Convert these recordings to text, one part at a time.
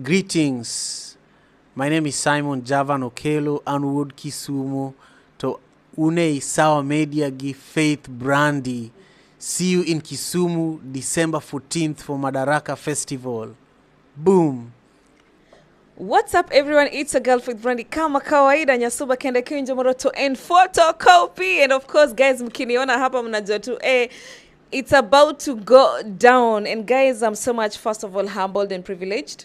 Greetings. My name is Simon Javan Okelo, Anwood Kisumu, to Une Sawa Media gi Faith Brandy. See you in Kisumu, December 14th for Madaraka Festival. Boom. What's up everyone, it's a girl Faith Brandy kama kawaida, Nyasuba Kenda Kinjo Moroto and photocopy. And of course guys, mkiniona hapa mnajua tu it's about to go down. And guys, I'm so much, first of all, humbled and privileged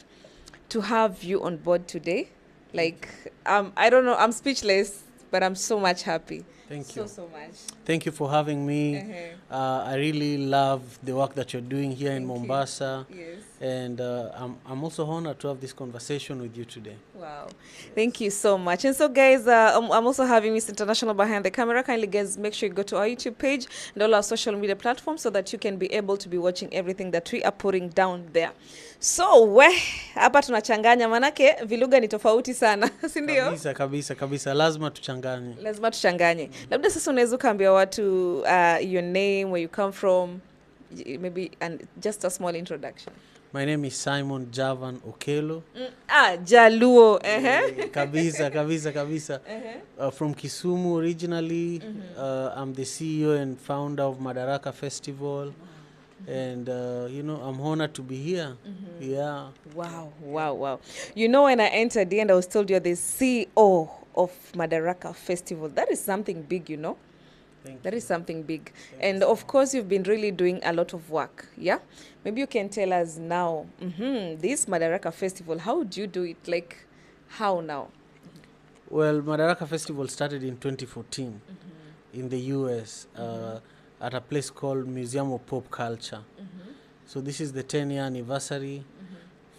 to have you on board today. Like, I don't know, I'm speechless, but I'm so much happy. Thank you. So much. Thank you for having me. I really love the work that you're doing here in Mombasa. Yes. And I'm also honored to have this conversation with you today. Wow. Yes. Thank you so much. And so guys, I'm also having Miss International behind the camera. Kindly guys, make sure you go to our YouTube page and all our social media platforms so that you can be able to be watching everything that we are putting down there. So, hapa tunachanganya manake viluga ni tofauti sana, si ndio? Kabisa. Lazima tuchanganye. Labda sasa unaweza kuambia watu your name, where you come from, maybe, and just a small introduction. My name is Simon Javan Okelo. Jaluo. Kabisa. From Kisumu originally. I'm the CEO and founder of Madaraka Festival. And I'm honored to be here. Yeah. Wow. You know, when I entered the end, I was told you're the CEO of Madaraka Festival. That is something big, you know. That is something big. And of course, you've been really doing a lot of work. Yeah. Maybe you can tell us now, this Madaraka Festival, how do you do it? Like, how now? Well, Madaraka Festival started in 2014 in the US. At a place called Museum of Pop Culture. So this is the 10-year anniversary.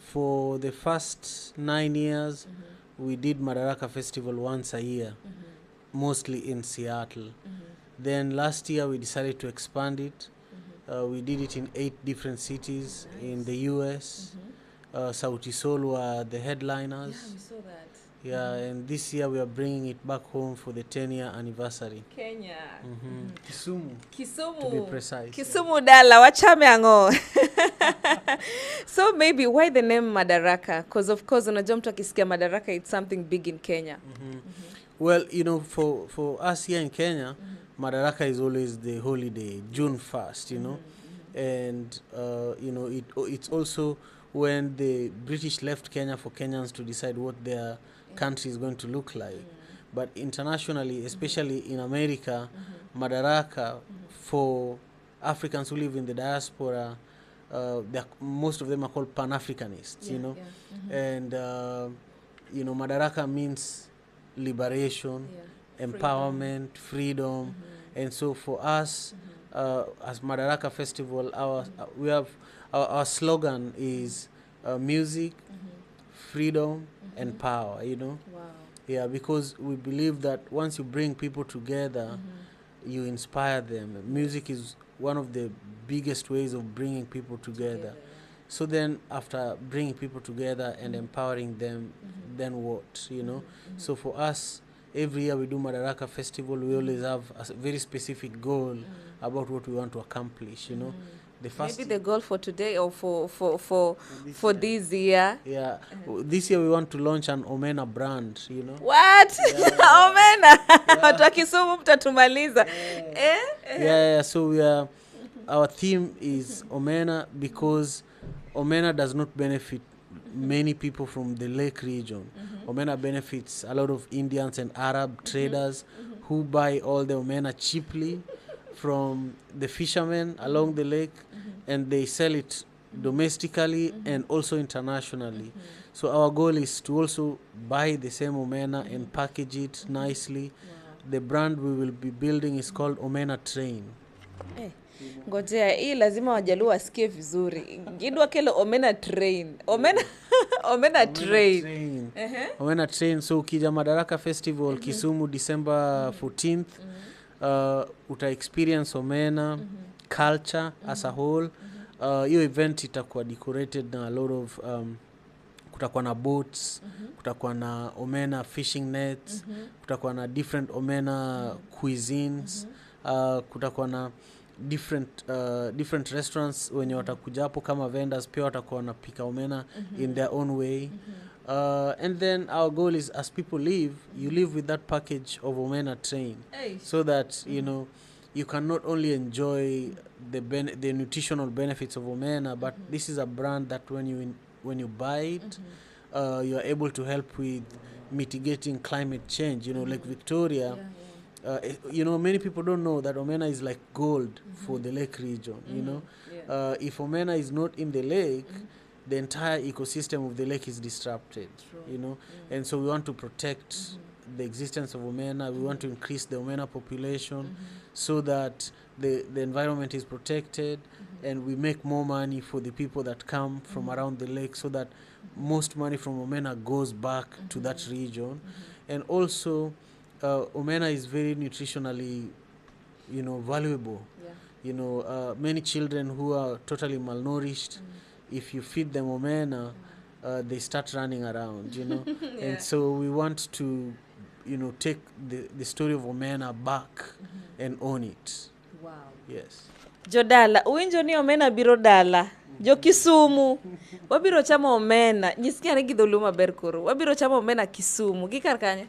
For the first 9 years, we did Madaraka Festival once a year, mostly in Seattle. Then last year, we decided to expand it. We did it in 8 different cities in the US. Sauti Sol were the headliners. Yeah, we saw that. Yeah, and this year we are bringing it back home for the 10-year anniversary. Kenya. Kisumu. To be precise. Kisumu dala, wachame ango. So maybe why the name Madaraka? Because of course, unajua mtu akisikia Madaraka, it's something big in Kenya. Well, for us here in Kenya, Madaraka is always the holiday, June 1st, And, it's also when the British left Kenya for Kenyans to decide what their country is going to look like. But internationally, especially in America, Madaraka, for Africans who live in the diaspora, most of them are called Pan-Africanists, And, Madaraka means liberation, empowerment, freedom. And so for us, as Madaraka Festival, our slogan is music, freedom, and power, Wow. Yeah, because we believe that once you bring people together, you inspire them. Music is one of the biggest ways of bringing people together. So then after bringing people together and empowering them, then what, So for us, every year we do Madaraka Festival, we always have a very specific goal about what we want to accomplish, Maybe the goal for today or for this year. Yeah. This year we want to launch an Omena brand, What? Yeah. Omena. Watu wa Kisumu mtatumaliza. Yeah, so our theme is Omena because Omena does not benefit many people from the lake region. Omena benefits a lot of Indians and Arab traders who buy all the Omena cheaply from the fishermen along the lake, and they sell it domestically and also internationally. So our goal is to also buy the same Omena and package it nicely. The brand we will be building is called Omena Train. Ngojea, hii lazima wajaluo wasikie vizuri. Gidwa kele Omena Train. Omena Train. Omena Train. So ukija Madaraka Festival Kisumu December 14th, uta experience Omena culture as a whole. Hiyo event itakuwa decorated na a lot of kutakuwa na boats, kutakuwa na Omena fishing nets, kutakuwa na different Omena cuisines, kutakuwa na different restaurants wenye watakuja hapo kama vendors pia watakuwa wanapika omena in their own way. And then our goal is, as people leave, you live with that package of omena train, so that you know you can not only enjoy the nutritional benefits of omena, but this is a brand that when you buy it, you are able to help with mitigating climate change. You know, like Victoria, you know, many people don't know that omena is like gold for the lake region. You know, if omena is not in the lake, the entire ecosystem of the lake is disrupted. You know, and so we want to protect the existence of omena. We want to increase the omena population so that the environment is protected, and we make more money for the people that come from around the lake, so that most money from omena goes back to that region. And also omena is very nutritionally, you know, valuable. You know, many children who are totally malnourished, if you feed them omena, they start running around, you know. And so we want to, you know, take the story of omena back and own it. Wow. Yes. Jodala, uwinjo ni omena biro dala. Jo Kisumu, wabiro chamo omena. Nyisikia ne gidholu maber koro. Wabiro chamo omena Kisumu. Gikar kanye?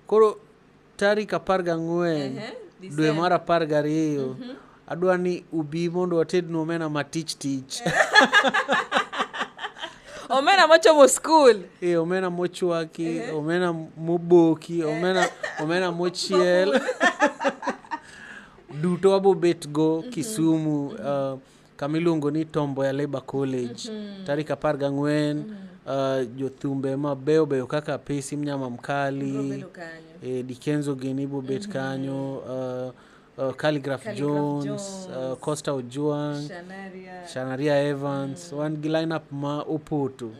Koro tarik 14 dwe mar 12 adwa ni ubi mondo watednu omena matich. Omena mochomo school. Omena mochwaki, omena moboki, omena mochiel. Duto wabo bet go Kisumu, kamilungo ni Tombo ya Labor College. Tarik 14, jothumbe mabeyo kaka Pesi Mnyama Mkali, Dikenzo Genibo bet kanyo, Calligraph Jones, Costa Ojuang, Shanaria Evans, one lineup ma Opoto.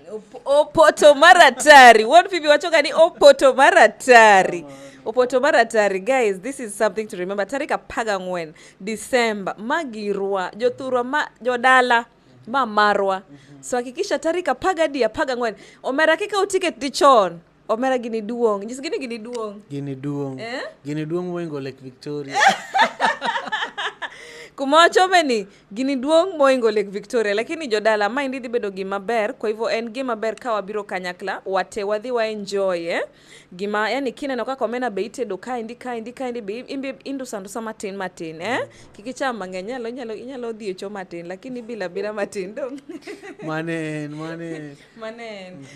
Opoto maratari. What people wachoka ni Opoto maratari. Opoto maratari. Guys, this is something to remember. Tarik 14 December magirwa jothurwa jodala marwa. So hakikisha tarik 14 omera kika utiket dichon. Omera gini duong. Just gini duong. Gini duong moingo Lake Victoria. Kumachomeni gini duong moingo Lake Victoria, lakini jodala ma indi bedo gima ber. Kwa hivyo en gima ber ka wabiro kanyakla wate wadhi wa enjoy gima, yani kina no kaka omena beite do ka indi be indu sandu sama matin kikicha mang'eny inyalo dhi echo matin, lakini bila matin dong. manen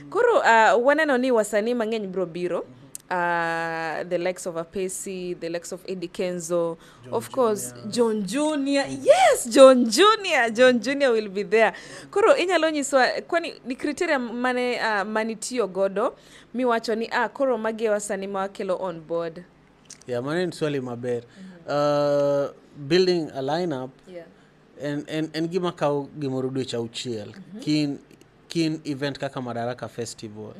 Koro waneno ni wasanii mang'eny biro the likes of Apesi, the likes of Eddie Kenzo, of course John Jr. Yes, John Jr will be there. Koro inyalo nyiswa kwani ni criteria mane manitio godo miwacho ni koro mage wasanii mawakelo on board. Manen swali maber. Building a lineup, and gima kao gimoro dweche auchiel kin event kaka Madaraka Festival.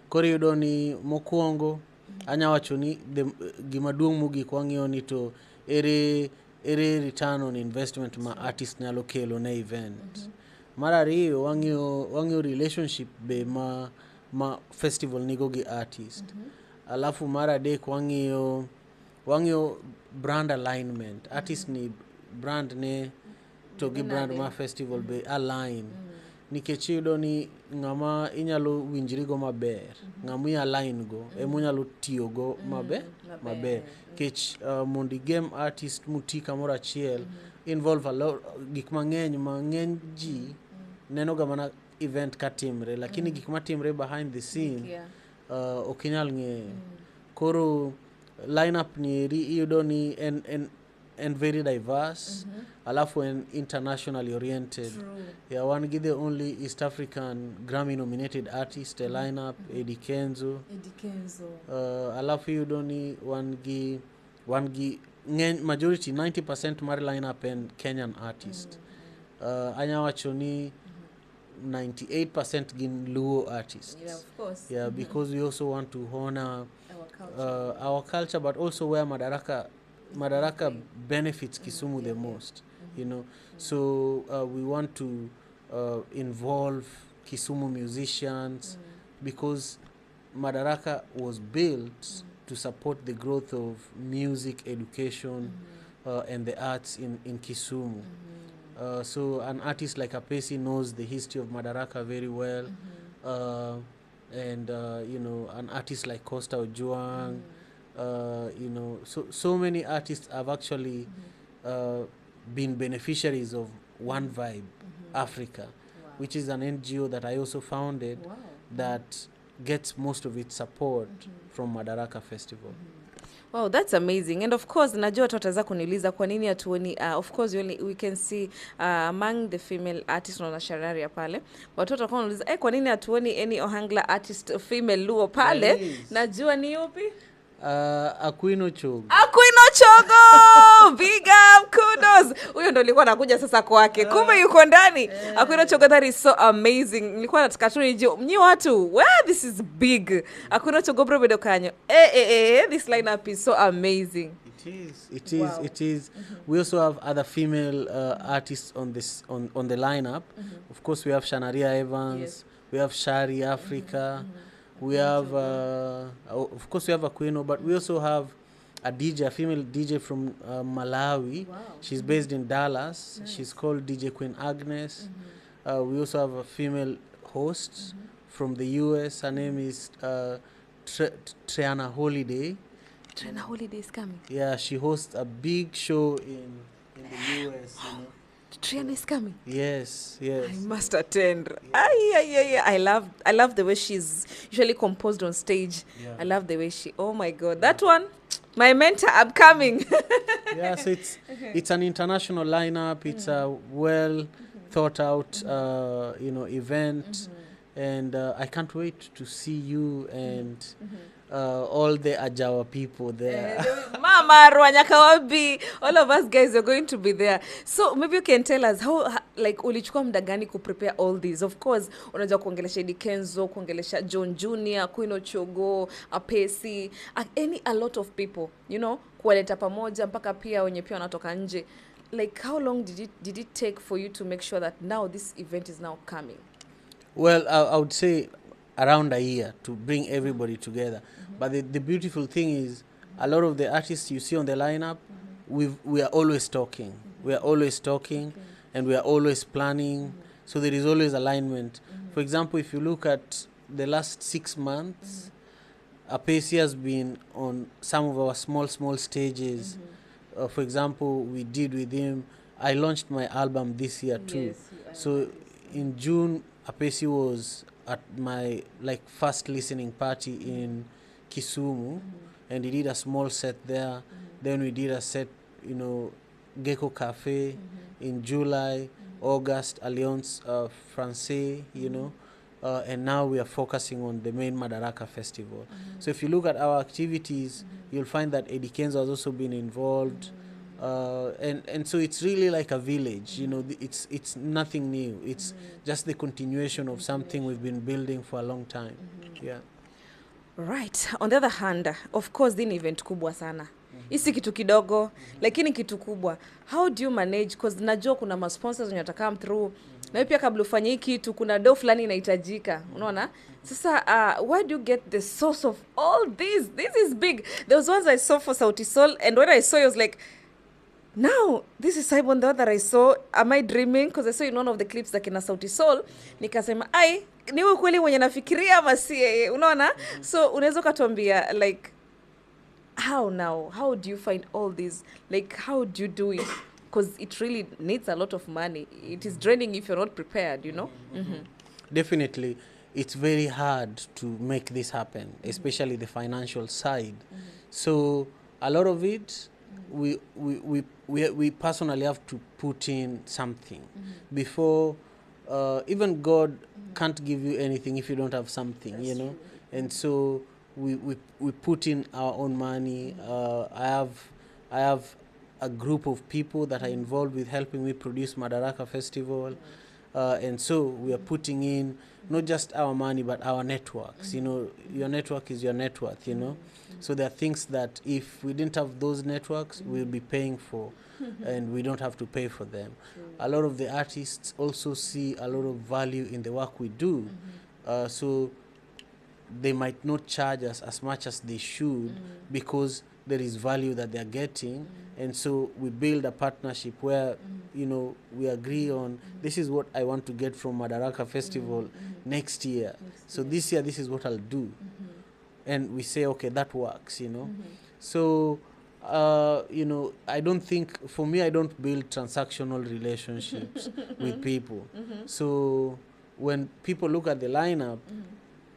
Koro yudo ni mokuongo anya wacho ni gima duong' mogik wang'iyo ni to ere return on investment ma artist nyalo kelo na event. Mar ariyo wang'iyo relationship be ma festival nigo gi artist. Alafu mar adek wang'iyo brand alignment. Artist ni brand ne to gi brand ma festival be align. Nikech yudo ni ng'ama inyalo winjri go maber, ng'ama align go emunyalo tiyo go maber. Kech mondi game artist muti kamoro achiel involve a lot gik mang'eny ji neno ga mana event katimre, lakini gik matimre behind the scene okinyal ng'eyo. Koro lineup ni yudo ni and very diverse, alafu and internationally oriented. One gi the only East African Grammy nominated artist a lineup, Eddie Kenzo. Alafu yudo ni one gi majority 90% mar lineup and Kenyan artist. Anya wacho ni 98% gin Luo artists. Yeah, of course. Because we also want to honor our culture, but also where Madaraka benefits Kisumu the most, you know. So we want to involve Kisumu musicians because Madaraka was built to support the growth of music education and the arts in Kisumu. So an artist like Apesi knows the history of Madaraka very well. And an artist like Costa Ojuang, so many artists have actually been beneficiaries of One Vibe Africa, which is an NGO that I also founded that gets most of its support from Madaraka Festival. Wow, that's amazing. And of course, najua watu wataweza kuniuliza kwa nini hatuoni, of course we can see among the female artists na Shararia pale. Watu watakuwa wanauliza, kwa nini hatuoni any Ohangla artist female Luo pale? Najua ni yupi? Aquino Chogo. Aquino Chogo! Big up, kudos! Huyo ndo nilikuwa nakuja sasa kwake. Kumbe yuko ndani. Aquino Chogo, that is so amazing. Nilikuwa nataka tu nijue, mnyi watu, this is big. Aquino Chogo bro bedo kanyo. This lineup is so amazing. It is. We also have other female artists on the lineup. Of course, we have Shanaria Evans. Yes. We have Shari Africa. We have, of course, we have Aquino, but we also have a female DJ from Malawi. Wow. She's based in Dallas. Nice. She's called DJ Queen Agnes. We also have a female host from the US. Her name is Triana Holiday. Triana Holiday is coming. Yeah, she hosts a big show in the US. Triana is coming. Yes. I must attend. Yeah. I love the way she's usually composed on stage. Yeah. I love the way oh my God, that one, my mentor, I'm coming. Yeah, so it's an international lineup. It's a well thought out, event, and I can't wait to see you and all the Ajawa people there. Mama, Rwanyakawabi, all of us guys are going to be there. So maybe you can tell us how, like, ulichukua muda gani ku prepare all these? Of course, unajua kuongelesha Eddie Kenzo, kuongelesha John Jr., Queen Chogo, Apesi, a lot of people, kuwaleta pamoja mpaka pia wenye pia wanatoka nje. Like, how long did it take for you to make sure that now this event is now coming? Well, I would say around a year to bring everybody together. But the beautiful thing is, a lot of the artists you see on the lineup, we are always talking. We are always talking, and we are always planning. So there is always alignment. For example, if you look at the last 6 months, Apesi has been on some of our small stages. For example, we did with him. I launched my album this year too. Yes, so in June, Apesi was at my first listening party in Kisumu, and he did a small set there. Then we did a set, Gecko Cafe in July, August, Alliance Francais, and now we are focusing on the main Madaraka festival. So if you look at our activities, you'll find that Eddie Kenzo has also been involved. And so it's really like a village, it's nothing new. It's just the continuation of something we've been building for a long time. Yeah. Right. On the other hand, of course, this event kubwa sana. Isi kitu kidogo, lakini kitu kubwa. How do you manage? Because najua kuna ma sponsors wenye come through. Na pia kabla ufanye hiki kitu kuna dough fulani inahitajika. Unaona? Sasa where do you get the source of all this? This is big. There was ones I saw for Sauti Sol, and when I saw it, I was like, now, this is Simon the other I saw. Am I dreaming? Because I saw in one of the clips that kina Sauti Sol. Nikasema, niwe kweli mwenye nafikiria ama si yeye. Unaona? So, unaweza katuambia, like, how now? How do you find all this? Like, how do you do it? Because it really needs a lot of money. It is draining if you're not prepared, Definitely. It's very hard to make this happen, especially the financial side. So, a lot of it, we personally have to put in something before even God can't give you anything if you don't have something. True. And so we put in our own money. I have a group of people that are involved with helping me produce Madaraka Festival, and so we are putting in not just our money but our networks. Your network is your net worth. So there are things that if we didn't have those networks, we'll be paying for, and we don't have to pay for them. A lot of the artists also see a lot of value in the work we do, so they might not charge us as much as they should because there is value that they're getting. And so we build a partnership where, we agree on, this is what I want to get from Madaraka Festival next year. So this year, this is what I'll do. And we say, okay, that works, So, I don't think, for me, I don't build transactional relationships with people. So when people look at the lineup,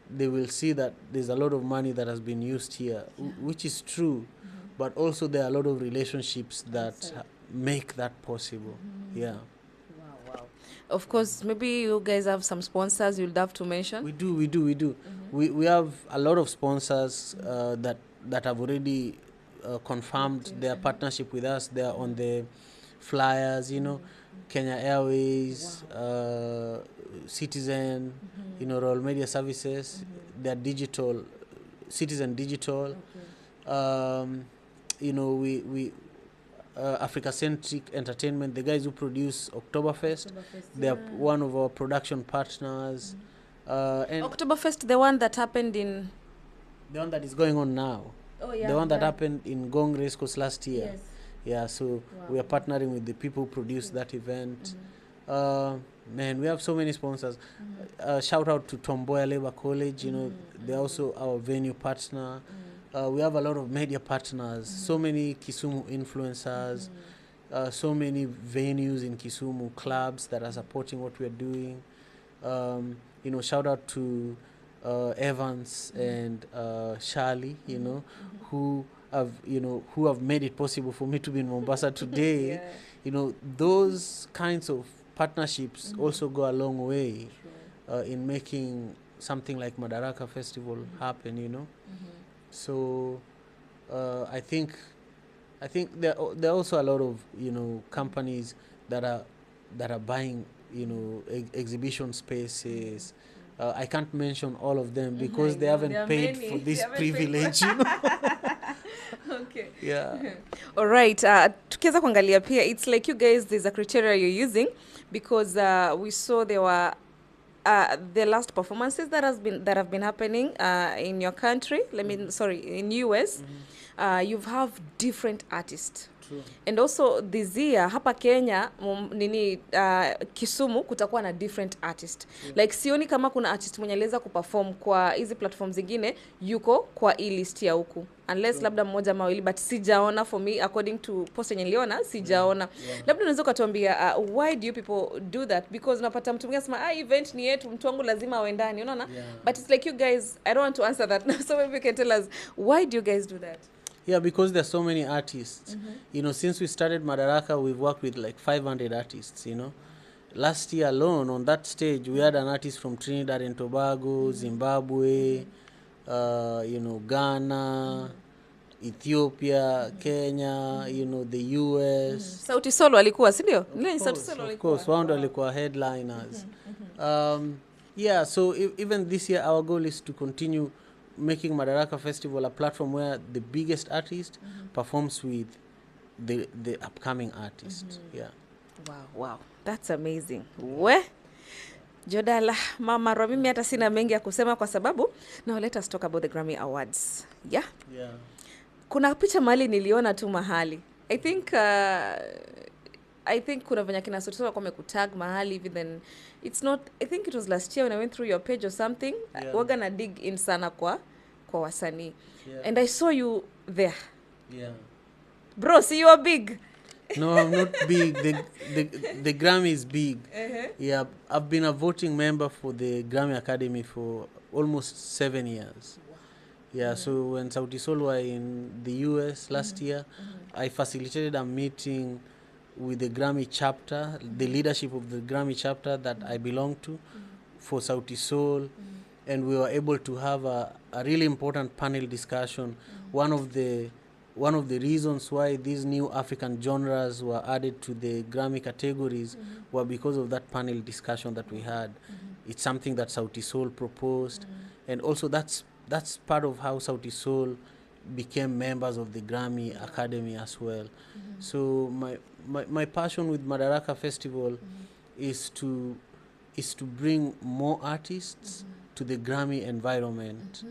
they will see that there's a lot of money that has been used here, which is true, but also there are a lot of relationships that make that possible. Yeah. Wow. Of course, maybe you guys have some sponsors you'd have to mention. We do. We have a lot of sponsors that have already confirmed their partnership with us. They are on the flyers, Kenya Airways, Citizen, Royal Media Services, they're digital, Citizen Digital. We Africa-Centric Entertainment, the guys who produce Oktoberfest, they are one of our production partners. And Oktoberfest, the one that happened in... The one that is going on now. Oh, yeah. The one that happened in Gong Race Course last year. Yes. Yeah, so we are partnering with the people who produced that event. Man, we have so many sponsors. Shout out to Tomboya Labour College, they're also our venue partner. We have a lot of media partners, so many Kisumu influencers, so many venues in Kisumu, clubs that are supporting what we're doing. Shout out to Evans and Charlie, who have made it possible for me to be in Mombasa today. Those kinds of partnerships also go a long way in making something like Madaraka Festival happen, So I think there are also a lot of companies that are buying exhibition spaces. I can't mention all of them because they haven't paid for this privilege. Okay. Yeah. All right. Tukiweza kuangalia pia, it's like you guys, there's a criteria you're using because we saw there were the last performances that have been happening in your country. In US. You have different artists. True. And also this year hapa Kenya Kisumu kutakuwa na different artist. Like sioni kama kuna artist mwenye aliweza kuperform kwa hizi platforms zingine yuko kwa hii list ya huku. Unless labda mmoja mawili, but sijaona, for me according to post yenye niliona sijaona. Labda unaweza kutuambia why do you people do that? Because unapata mtu mwingine anasema event ni yetu, mtu wangu lazima awe ndani, unaona? But it's like you guys, I don't want to answer that now, so maybe you can tell us why do you guys do that? Yeah, because there's so many artists. Since we started Madaraka, we've worked with like 500 artists, Last year alone, on that stage, we had an artist from Trinidad and Tobago, Zimbabwe, Ghana, Ethiopia, Kenya, the US. Sauti Sol walikuwa, si ndio? Of course, wao ndio walikuwa headliners. Yeah, so even this year, our goal is to continue making Madaraka Festival a platform where the biggest artist performs with the upcoming artist. Yeah. Wow. That's amazing. Jodala, Mama Ro, mimi hata sina mengi ya kusema kwa sababu, now let us talk about the Grammy Awards. Yeah? Yeah. Kuna picha mahali niliona tu mahali. I think kuna venya kina sotoa kwa mekutag mahali hivi, then it's not, I think it was last year when I went through your page or something. Waga na dig in sana kwa wasanii. And I saw you there. Yeah. Bro, see, you are big. No, I'm not big. The Grammy is big. Yeah, I've been a voting member for the Grammy Academy for almost 7 years. Yeah, so when Sauti Sol were in the US last year, I facilitated a meeting with the Grammy chapter, the leadership of the Grammy chapter that I belong to, for Sauti Sol, and we were able to have a really important panel discussion. One of the reasons why these new African genres were added to the Grammy categories were because of that panel discussion that we had. It's something that Sauti Sol proposed, and also that's part of how Sauti Sol became members of the Grammy Academy as well. So my passion with Madaraka Festival is to bring more artists to the Grammy environment,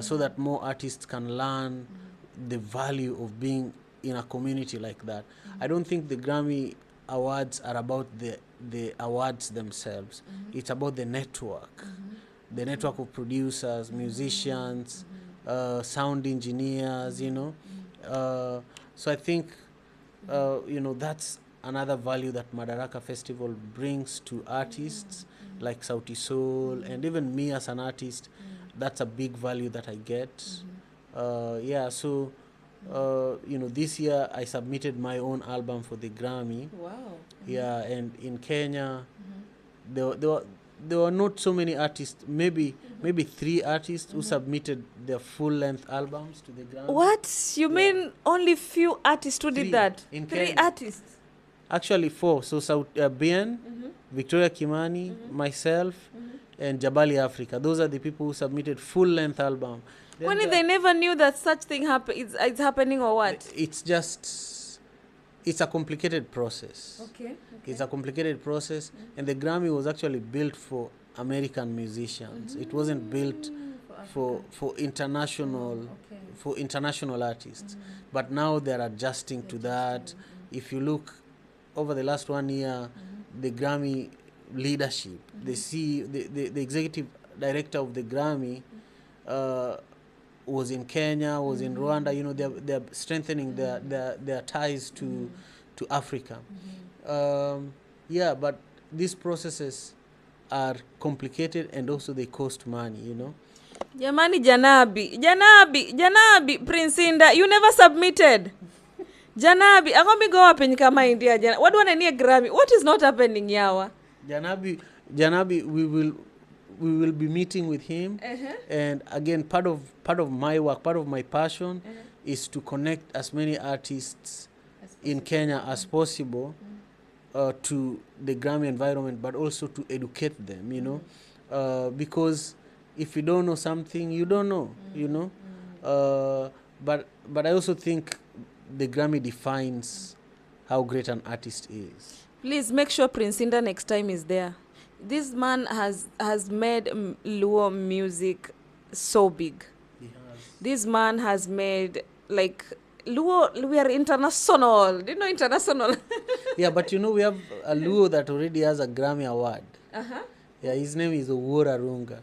so that more artists can learn the value of being in a community like that. I don't think the Grammy Awards are about the awards themselves. It's about the network. The network of producers, musicians, sound engineers, so I think, that's another value that Madaraka Festival brings to artists like Sauti Soul, and even me as an artist. That's a big value that I get. So this year I submitted my own album for the Grammy. Wow. Yeah, and in Kenya, there were not so many artists. Maybe 3 artists who submitted their full-length albums to the Grammy. What? You mean only few artists who 3 did that? in 3 Kenya. artists? Actually 4. So Bien, Victoria Kimani, myself, and Jabali Africa. Those are the people who submitted full-length album. When they never knew that such thing it's happening, or what? It's a complicated process. Okay. It's a complicated process, and the Grammy was actually built for American musicians. It wasn't built for international for international artists. But now they're adjusting to that. If you look over the last 1 year, the Grammy leadership, the executive director of the Grammy was in Kenya, was in Rwanda. They're strengthening their ties to Africa. But these processes are complicated, and also they cost money. Jamani, Janabi, princeindah, you never submitted. Janabi, I'm going to go up in kama India. What do I need a Grammy? What is not happening, Yawa? Janabi, we will be meeting with him, and again, part of my work, part of my passion, is to connect as many artists in Kenya as possible to the Grammy environment, but also to educate them. Because if you don't know something, you don't know. But I also think the Grammy defines how great an artist is. Please make sure princeindah next time is there. This man has made Luo music so big. This man has made, like, Luo, we are international. Do you know international? Yeah, but we have a Luo that already has a Grammy award. Yeah, his name is Owuor Arunga.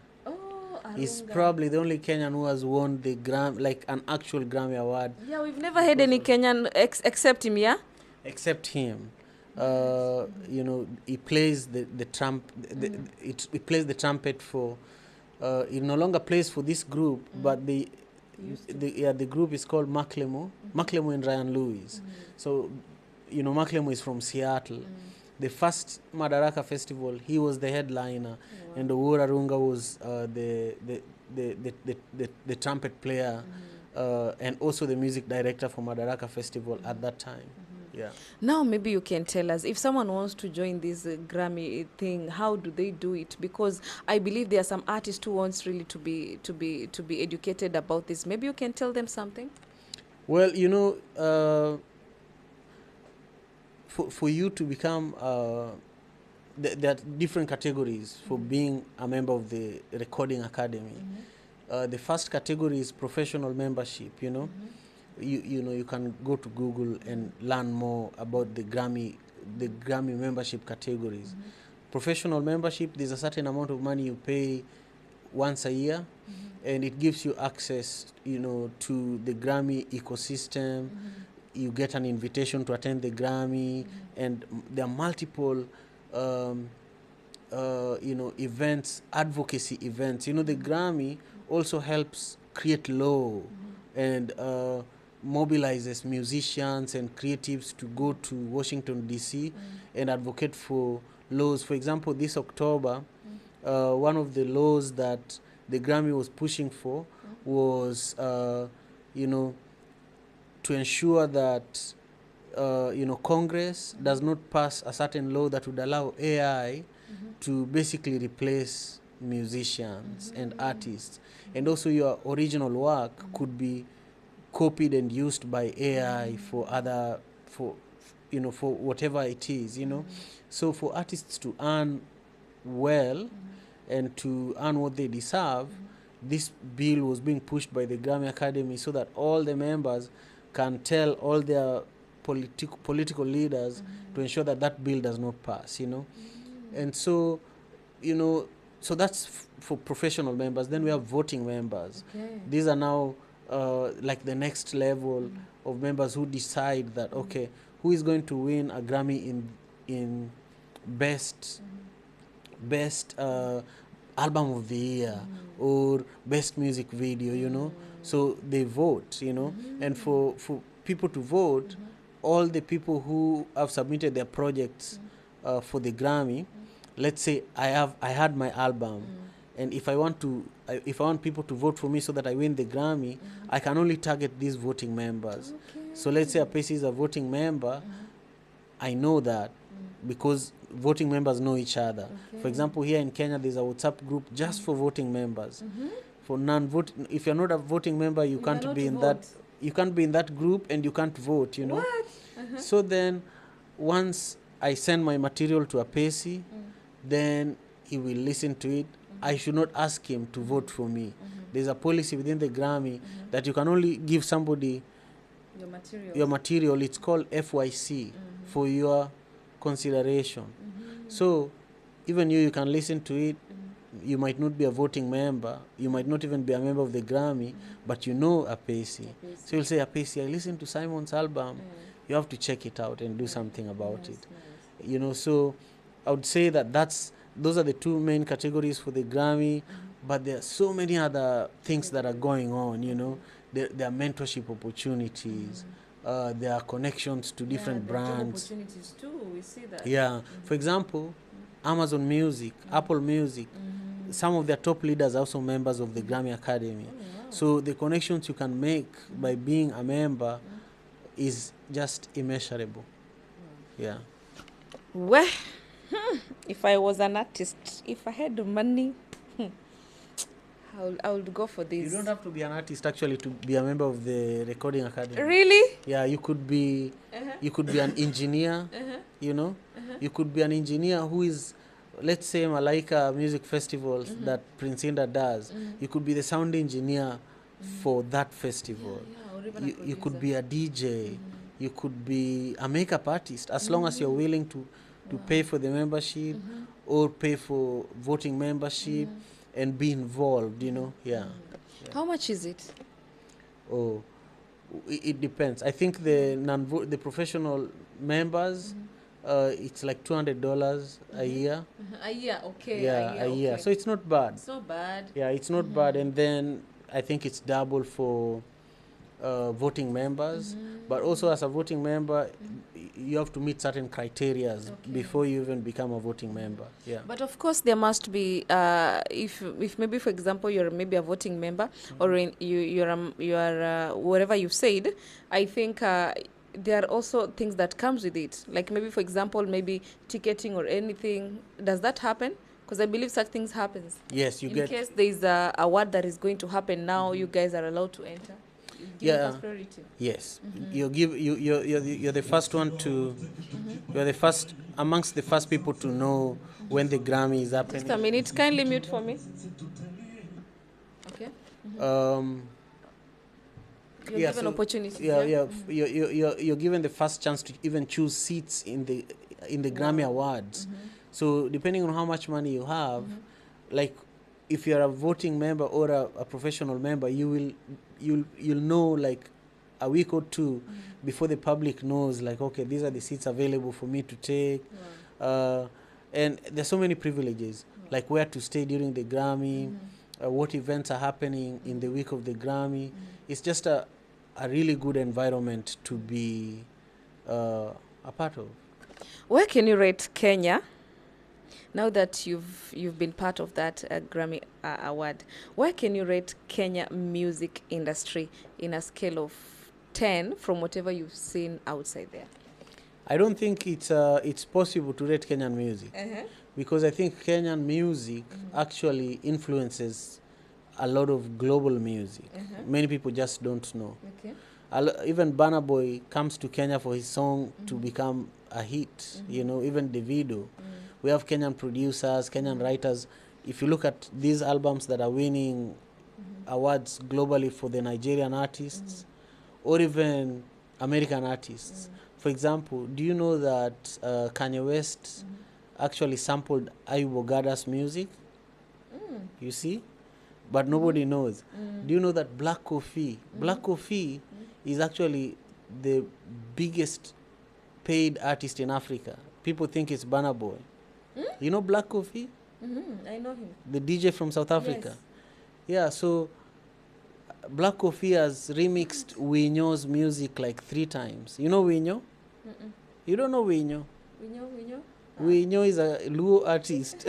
He's probably the only Kenyan who has won the an actual Grammy award. Yeah, we've never had any Kenyan except him, yeah? Except him. He plays the he plays the trumpet for, he no longer plays for this group, but the group is called Macklemore and Ryan Lewis. So, Macklemore is from Seattle. The first Madaraka festival, he was the headliner, and Owuor Arunga was the trumpet player, and also the music director for Madaraka festival at that time. Yeah. Now maybe you can tell us, if someone wants to join this Grammy thing, how do they do it? Because I believe there are some artists who wants really to be educated about this. Maybe you can tell them something. Well, for you to become, there are different categories for being a member of the Recording Academy. The first category is professional membership. You can go to Google and learn more about the Grammy membership categories. Professional membership, there's a certain amount of money you pay once a year, and it gives you access, to the Grammy ecosystem. You get an invitation to attend the Grammy, and there are multiple, events, advocacy events. The Grammy also helps create law and mobilizes musicians and creatives to go to Washington, D.C. and advocate for laws. For example, this October, one of the laws that the Grammy was pushing for was, to ensure that, Congress does not pass a certain law that would allow AI to basically replace musicians and artists. And also your original work could be copied and used by AI for whatever it is, So for artists to earn well and to earn what they deserve, this bill was being pushed by the Grammy Academy so that all the members can tell all their political leaders to ensure that that bill does not pass, And so, so that's for professional members. Then we have voting members. Okay. These are now like the next level of members who decide that, okay, who is going to win a Grammy in best album of the year or best music video, so they vote, and for people to vote, all the people who have submitted their projects for the Grammy, let's say I had my album, and if I want people to vote for me so that I win the Grammy, I can only target these voting members. Okay. So let's say Apesi is a voting member, I know that because voting members know each other. Okay. For example, here in Kenya, there's a WhatsApp group just for voting members. For non-voting, if you're not a voting member, you can't be in that. You can't be in that group, and you can't vote. What? So then, once I send my material to Apesi, then he will listen to it. I should not ask him to vote for me. There's a policy within the Grammy that you can only give somebody your material. It's called FYC, for your consideration. So even you can listen to it. You might not be a voting member, you might not even be a member of the Grammy, but you know Apesi. So you'll say, Apesi, I listened to Simon's album. You have to check it out and do something about it. So I would say that those are the two main categories for the Grammy, but there are so many other things that are going on. There are mentorship opportunities. There are connections to different brands. Opportunities too. We see that. Yeah. For example, Amazon Music, Apple Music, some of their top leaders are also members of the Grammy Academy. So the connections you can make by being a member is just immeasurable. Yeah. Well, if I was an artist, if I had money, I would go for this. You don't have to be an artist actually to be a member of the Recording Academy. Really? Yeah, you could be an engineer, You could be an engineer who is, let's say, Malaika Music Festivals that princeindah does. You could be the sound engineer for that festival. You could be a DJ. You could be a makeup artist, as long as you're willing to pay for the membership or pay for voting membership and be involved, Yeah. How much is it? Oh, it depends. I think the professional members, it's like $200 a year. A year, okay. Yeah, a year. Okay. So it's not bad. It's not bad. Yeah, it's not bad. And then I think it's double for voting members. But also as a voting member, you have to meet certain criteria before you even become a voting member. Yeah. But of course, there must be if maybe, for example, you're maybe a voting member or you are whatever you've said. I think there are also things that comes with it. Like maybe, for example, maybe ticketing or anything. Does that happen? Because I believe such things happens. Yes, in case there is a award that is going to happen now, you guys are allowed to enter. Yeah. Yes. You're the first one to. You're the first amongst the first people to know when the Grammy is happening. Just a minute. Kindly mute for me. Okay. You're given opportunities. You're given the first chance to even choose seats in the Grammy Awards. So depending on how much money you have, like if you're a voting member or a professional member, you'll know like a week or two before the public knows, like, okay, these are the seats available for me to take. And there's so many privileges, like where to stay during the Grammy, what events are happening in the week of the Grammy. It's just a really good environment to be a part of. Where can you rate Kenya? Now that you've been part of that Grammy award, where can you rate Kenya music industry in a scale of 10 from whatever you've seen outside there? I don't think it's possible to rate Kenyan music because I think Kenyan music actually influences a lot of global music. Many people just don't know. Okay. Even Burna Boy comes to Kenya for his song to become a hit. Even Davido. We have Kenyan producers, Kenyan writers. If you look at these albums that are winning awards globally for the Nigerian artists or even American artists. For example, do you know that Kanye West actually sampled Ayubo Gada's music? You see? But nobody knows. Do you know that Black Coffee is actually the biggest paid artist in Africa? People think it's Burna Boy. You know Black Coffee? I know him. The DJ from South Africa. Yes. Yeah, so Black Coffee has remixed Winyo's music like 3 times. You know Winyo? You don't know Winyo? Winyo? Winyo is a Luo artist.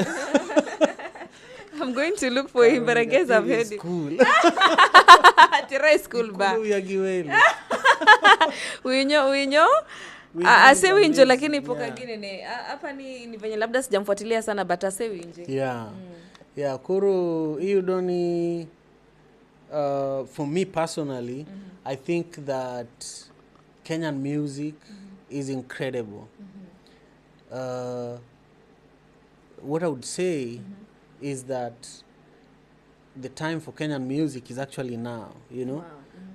I'm going to look for him, but I guess I've heard it. Cool. Tirai school ba. Winyo. Winyo. Ase winjo lakini poka gine ne. Hapa ni venye labda sijamfuatilia sana but ase winje. Yeah. Yeah, Koro Iyudoni, for me personally, I think that Kenyan music is incredible. What I would say is that the time for Kenyan music is actually now, you know,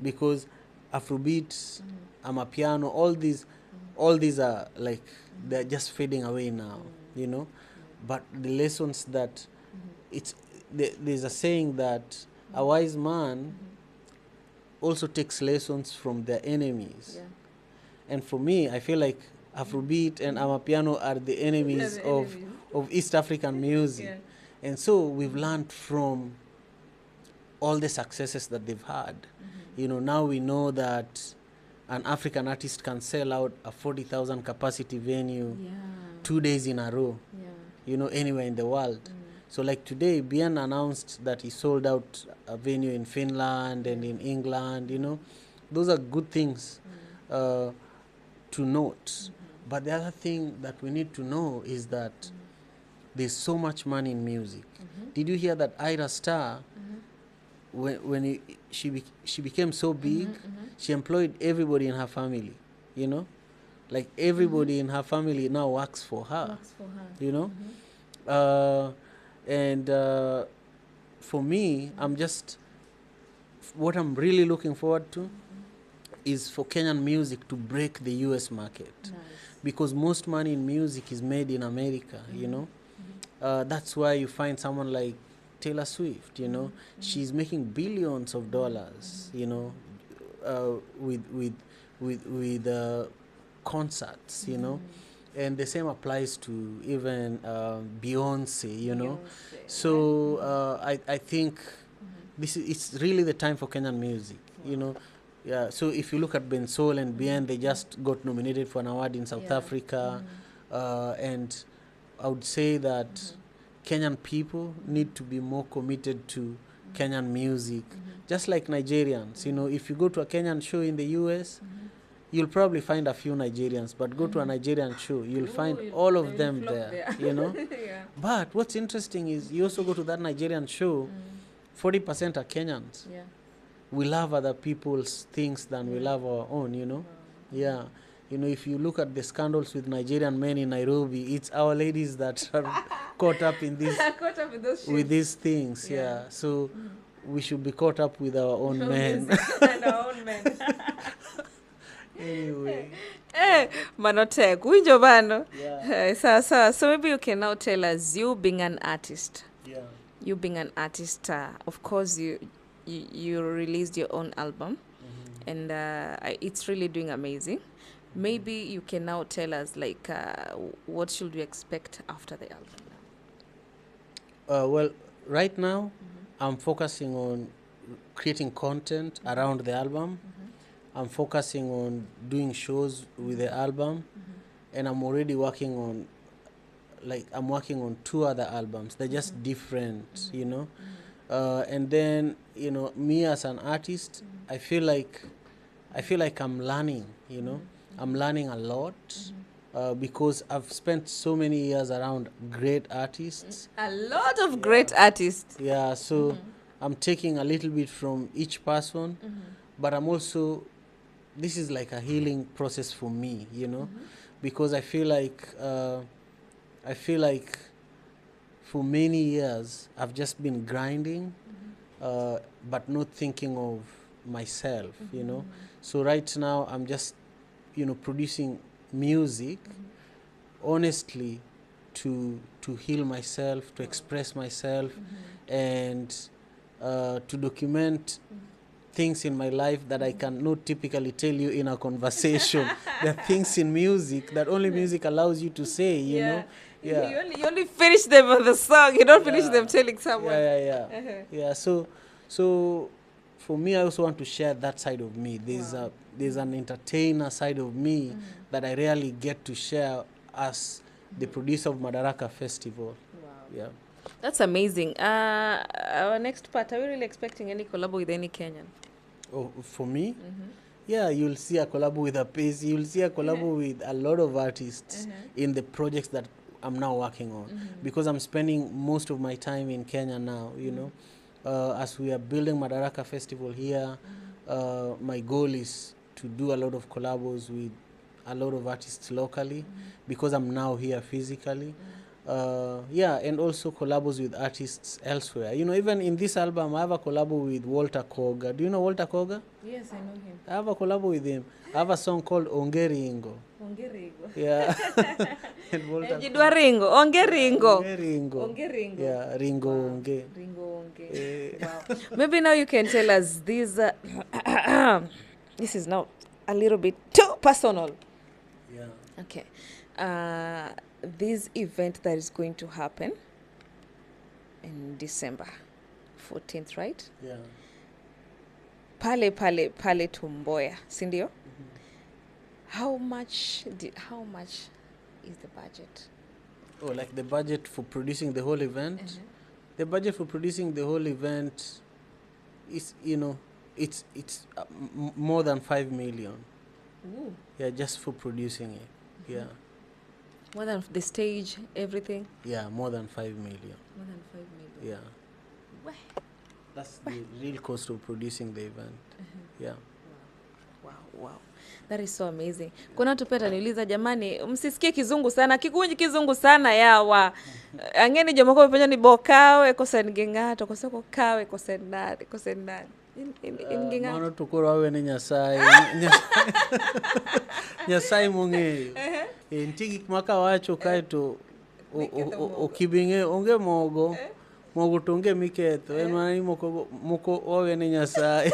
because Afrobeat, Amapiano, all these are like, they're just fading away now, you know. But the lessons that there's a saying that a wise man also takes lessons from their enemies. And for me, I feel like Afrobeat and Amapiano are the enemies of East African music. And so we've learned from all the successes that they've had. You know, now we know that an African artist can sell out a 40,000 capacity venue 2 days in a row, you know, anywhere in the world. So like today, Bien announced that he sold out a venue in Finland and in England, you know. Those are good things to note. But the other thing that we need to know is that there's so much money in music. Did you hear that Ira Star, when she became so big, she employed everybody in her family, you know? Like everybody in her family now works for her, you know? And for me, what I'm really looking forward to is for Kenyan music to break the US market. Because most money in music is made in America, you know? That's why you find someone like Taylor Swift, you know? She's making billions of dollars, you know, with concerts, you know? And the same applies to even Beyonce, you know? So I think it's really the time for Kenyan music, you know? Yeah, so if you look at Ben Soul and Bien, they just got nominated for an award in South Africa. And I would say that Kenyan people need to be more committed to Kenyan music, just like Nigerians. You know, if you go to a Kenyan show in the US, you'll probably find a few Nigerians, but go to a Nigerian show, you'll find all of them there, you know. But what's interesting is you also go to that Nigerian show, 40% are Kenyans. We love other people's things than we love our own, you know. Yeah. You know, if you look at the scandals with Nigerian men in Nairobi, it's our ladies that are caught up in this, with these things. Yeah. So we should be caught up with our own men. And our own men. Anyway. Manotek, winjo bano. So maybe you can now tell us, you being an artist. You being an artist, of course you released your own album, and it's really doing amazing. Maybe you can now tell us, like, what should we expect after the album now? Well, right now, I'm focusing on creating content around the album. I'm focusing on doing shows with the album, and I'm already working on, I'm working on 2 other albums. They're just different, you know. And then, you know, me as an artist, I feel like I'm learning, you know. I'm learning a lot because I've spent so many years around great artists. A lot of great artists. Yeah, so I'm taking a little bit from each person, but I'm also, this is like a healing process for me, you know, because I feel like for many years I've just been grinding but not thinking of myself, you know. So right now I'm just, you know, producing music honestly to heal myself, to express myself, and to document things in my life that I cannot typically tell you in a conversation. There are things in music that only music allows you to say, you know. Yeah. You only finish them on the song. You don't finish them telling someone. Yeah. So for me, I also want to share that side of me. There's an entertainer side of me that I rarely get to share as the producer of Madaraka Festival. Wow. Yeah. That's amazing. Our next part, are we really expecting any collab with any Kenyan? Oh, for me? Yeah, you'll see a collab with a Pace. You'll see a collab with a lot of artists in the projects that I'm now working on. Because I'm spending most of my time in Kenya now, you know. As we are building Madaraka Festival here, my goal is to do a lot of collabs with a lot of artists locally because I'm now here physically. And also collabs with artists elsewhere. You know, even in this album, I have a collab with Walter Koga. Do you know Walter Koga? Yes, I know him. I have a collab with him. I have a song called Ongeringo. Ongeringo. Yeah. And Walter Jidwa ringo. Ongeringo. Ongeringo. Yeah, Ringo Onge. Ringo Onge. Wow. Maybe now you can tell us this. This is now a little bit too personal. Yeah. Okay. This event that is going to happen in December 14th, right? Yeah. Pale Tumboya, sindio? How much is the budget? Oh, like the budget for producing the whole event? The budget for producing the whole event is, you know, it's more than 5 million. Ooh. Yeah, just for producing it. Yeah. More than the stage, everything? Yeah, more than 5 million. More than 5 million. Yeah. Wah. That's the real cost of producing the event. Yeah. Wow. That is so amazing. Kuna watu pia niuliza, jamani, msisikie kizungu sana, kikunji kizungu sana yawa. Angeni jomoko penyo ni bokawe kosen gengato kosoko kawe kosen nani. In mano tukuru awe ni Nyasaye. Nyasaye mungeyo. Ntigi maka wacho kaito okibinge onge mogo. Mogo tunge miketho. En mani moko awe ni Nyasaye.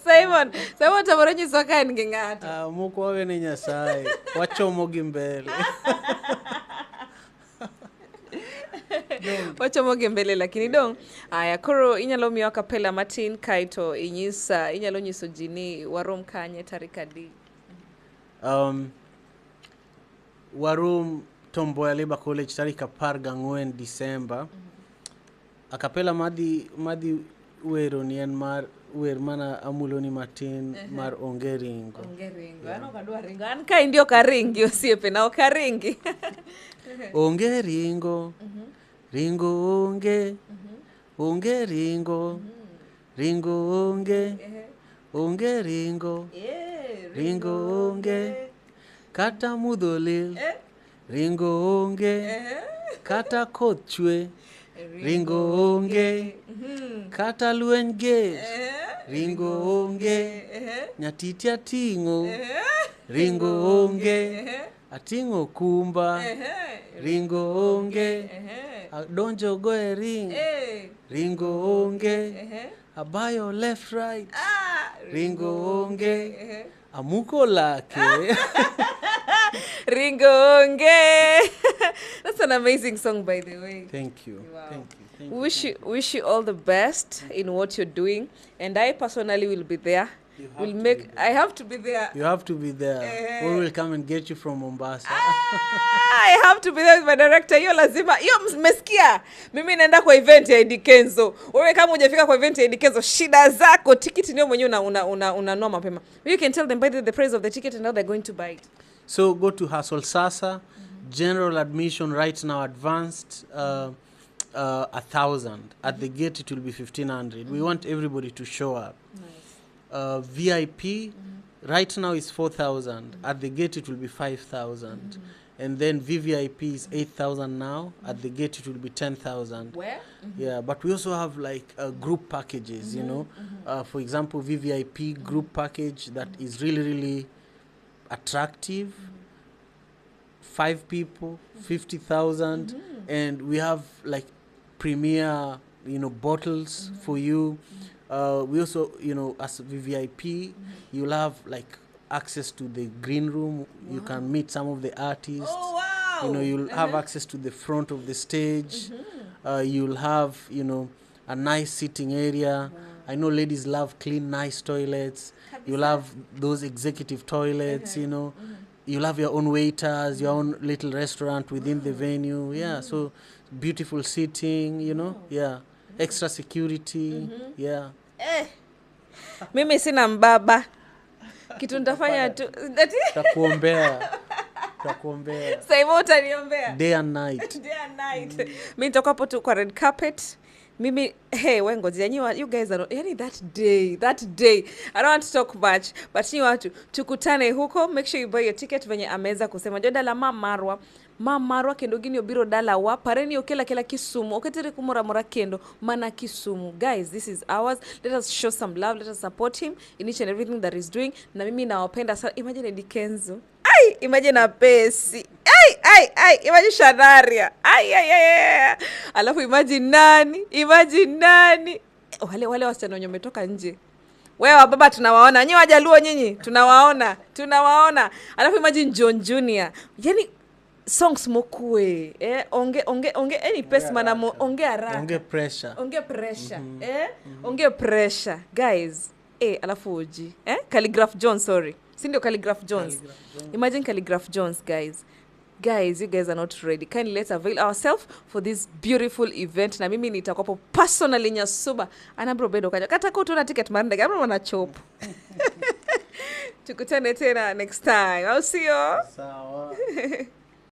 Simon tamoronyi soka en gengato. Moko awe ni Nyasaye. Wachomo gi mbele. Wachomo gi mbele lakini dong aya koro inyalo miyo kapela matin kaito inyalo nyiso jini warom kanye tarika di. Warom Tomboya Labour College tarika 14 December. Akapela madi wero ni en mar wer mana amuloni matin mar Ongeringo. Ano kadwa ringo. An ka indio karingi osiepe na okaringi. Ongeringo. Ringo onge. Ongeringo. Ringo onge. Ongeringo. Ringo onge. Kata mudolil. Ringo onge. Kata kochwe. Ringo onge. Kata luenge. Ringo onge. Nyatiti atingo. Ringo onge. Atingo kumba. Ringo onge. Donjo go e ring. Ringo onge. Abayo left right. Ringo onge. Amuko lake. Ringo onge. That's an amazing song, by the way. Thank you. Wow. Thank you. Wish you all the best in what you're doing, and I personally will be there. I have to be there. You have to be there. We will come and get you from Mombasa. I have to be there with my director. Hiyo lazima. Hiyo mmesikia. Mimi naenda kwa event ya Eddie Kenzo. Wewe kama hujafika kwa event ya Eddie Kenzo, shida zako. Tikiti ndio mwenyewe unanunua mapema. You can tell them by the price of the ticket and how they're going to buy it. So go to Hustle Sasa. General admission right now advanced 1,000. At the gate it will be 1,500. We want everybody to show up. Nice. VIP right now is 4,000. At the gate it will be 5,000. And then VVIP is 8,000 now. At the gate it will be 10,000. Where? Yeah, but we also have like group packages, you know. For example, VVIP group package that is really, really attractive. 5 people, 50,000. And we have like premier, you know, bottles for you. We also, you know, as VVIP, you'll have like access to the green room. You can meet some of the artists. Oh, wow. You know, you'll have access to the front of the stage. You'll have, you know, a nice sitting area. I know ladies love clean, nice toilets. You'll have those executive toilets, you know. You'll have your own waiters, your own little restaurant within the venue. Yeah, so beautiful seating, you know. Yeah, extra security. Yeah. Mimi sina mbaba. Kitu nitafanya tu. Takuombea. Sasa hivi utaniombea. Day and night. Day and night. Mimi nitoka hapo tu kwa red carpet. Mimi, hey, wengoja you guys are yani that day. I don't want to talk much, but you want to tukutane huko. Make sure you buy your ticket venye ameza kusema. Jo dala Marwa kendo gini obiro dala wa pareni okela Kisumu oketere kumora kendo mana Kisumu. Guys, this is ours. Let us show some love. Let us support him in each and everything that he's doing. Na mimi nawapenda sana. Imagine Dikenzo. Imagine Apesi. Imagine Shanaria. Alafu imagine nani. Wale wasichana wenye wametoka nje. Wewe baba tunawaona. Nyinyi Wajaluo nyinyi tunawaona. Alafu imagine John Junior. Yani songs mokue onge any pes mana onge haraka onge pressure onge pressure guys alafu uji Calligraph Jones, sorry, si ndio Calligraph Jones. Imagine Calligraph Jones, guys, you guys are not ready. Kindly let's avail ourselves for this beautiful event. Na mimi nitakopo personally Nyasuba anabro bedo kaja kata ko tuna ticket marinde gamro wana chop. Tukutane tena next time. I'll see you. Sawa.